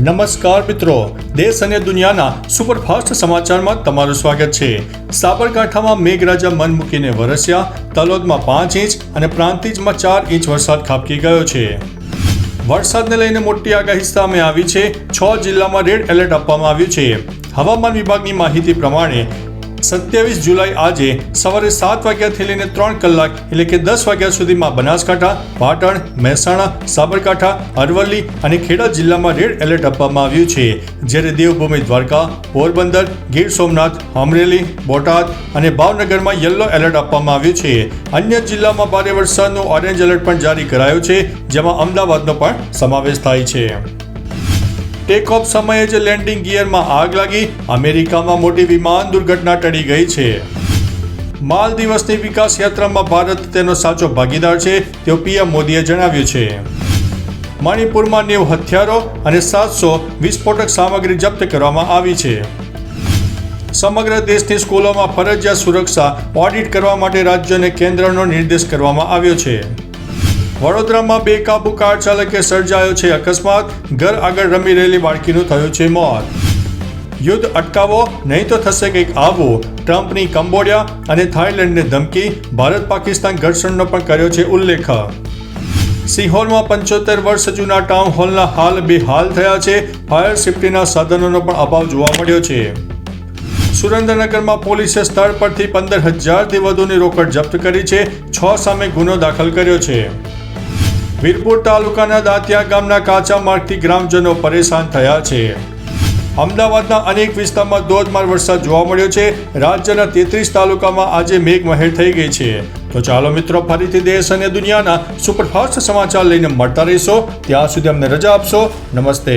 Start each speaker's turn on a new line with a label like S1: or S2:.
S1: નમસ્કાર મિત્રો, દેશ અને દુનિયાના સુપરફાસ્ટ સમાચારમાં તમારું સ્વાગત છે। સાબરકાંઠામાં મેઘરાજા મન મૂકીને વરસ્યા, તલોદમાં 5 ઇંચ અને પ્રાંતિજમાં 4 ઇંચ વરસાદ ખાબકી ગયો છે। વરસાદને લઈને મોટી આગાહી સામે આવી છે। 6 જિલ્લામાં રેડ એલર્ટ આપવામાં આવ્યું છે। હવામાન વિભાગની માહિતી પ્રમાણે 27 જુલાઈ આજે સવારે 7 વાગ્યાથી લઈને 3 કલાક એટલે કે 10 વાગ્યા સુધીમાં બનાસકાંઠા, પાટણ, મહેસાણા, સાબરકાંઠા, અરવલ્લી અને ખેડા જિલ્લામાં રેડ એલર્ટ આપવામાં આવ્યું છે। જ્યારે દેવભૂમિ દ્વારકા, પોરબંદર, ગીર સોમનાથ, અમરેલી, બોટાદ અને ભાવનગરમાં યલો એલર્ટ આપવામાં આવ્યું છે। અન્ય જિલ્લામાં ભારે વરસાદનું ઓરેન્જ એલર્ટ પણ જારી કરાયું છે, જેમાં અમદાવાદનો પણ સમાવેશ થાય છે। ટેક ઓફ સમયે જ લેન્ડિંગ ગિયરમાં આગ લાગી, અમેરિકામાં મોટી વિમાન દુર્ઘટના ટળી ગઈ છે। માલદીવસની વિકાસ યાત્રામાં ભારત તેનો સાચો ભાગીદાર છે, તેવું પીએમ મોદીએ જણાવ્યું છે। મણિપુરમાં 90 હથિયારો અને 700 વિસ્ફોટક સામગ્રી જપ્ત કરવામાં આવી છે। સમગ્ર દેશની સ્કૂલોમાં ફરજિયાત સુરક્ષા ઓડિટ કરવા માટે રાજ્યોને કેન્દ્રનો નિર્દેશ કરવામાં આવ્યો છે। વડોદરામાં બેકાબુ કાર ચાલકે સર્જાયો છે અકસ્માત, ઘર આગળ રમી રહેલી બાળકીનું થયું છે મોત। યુદ્ધ અટકાવો નહીં તો થશે કંઈક આવું, ટ્રમ્પની કંબોડિયા અને થાઈલેન્ડને ધમકી, ભારત પાકિસ્તાન ઘર્ષણનો પણ કર્યો છે ઉલ્લેખ। સિહોરમાં 75 વર્ષ જૂના ટાઉન હોલના હાલ બેહાલ થયા છે, ફાયર સેફ્ટીના સાધનોનો પણ અભાવ જોવા મળ્યો છે। સુરેન્દ્રનગરમાં પોલીસે સ્થળ પરથી 15,000થી વધુની રોકડ જપ્ત કરી છે, 6 સામે ગુનો દાખલ કર્યો છે। વીરપુર તાલુકાના દાંતિયા ગામના કાચા માર્ગથી ગ્રામજનો પરેશાન થયા છે। અમદાવાદના અનેક વિસ્તારમાં ધોધમાર વરસાદ જોવા મળ્યો છે। રાજ્યના 33 તાલુકામાં આજે મેઘમહેર થઈ ગઈ છે। તો ચાલો મિત્રો, ફરીથી દેશ અને દુનિયાના સુપરફાસ્ટ સમાચાર લઈને મળતા રહીશો। ત્યાં સુધી અમને રજા આપશો। નમસ્તે।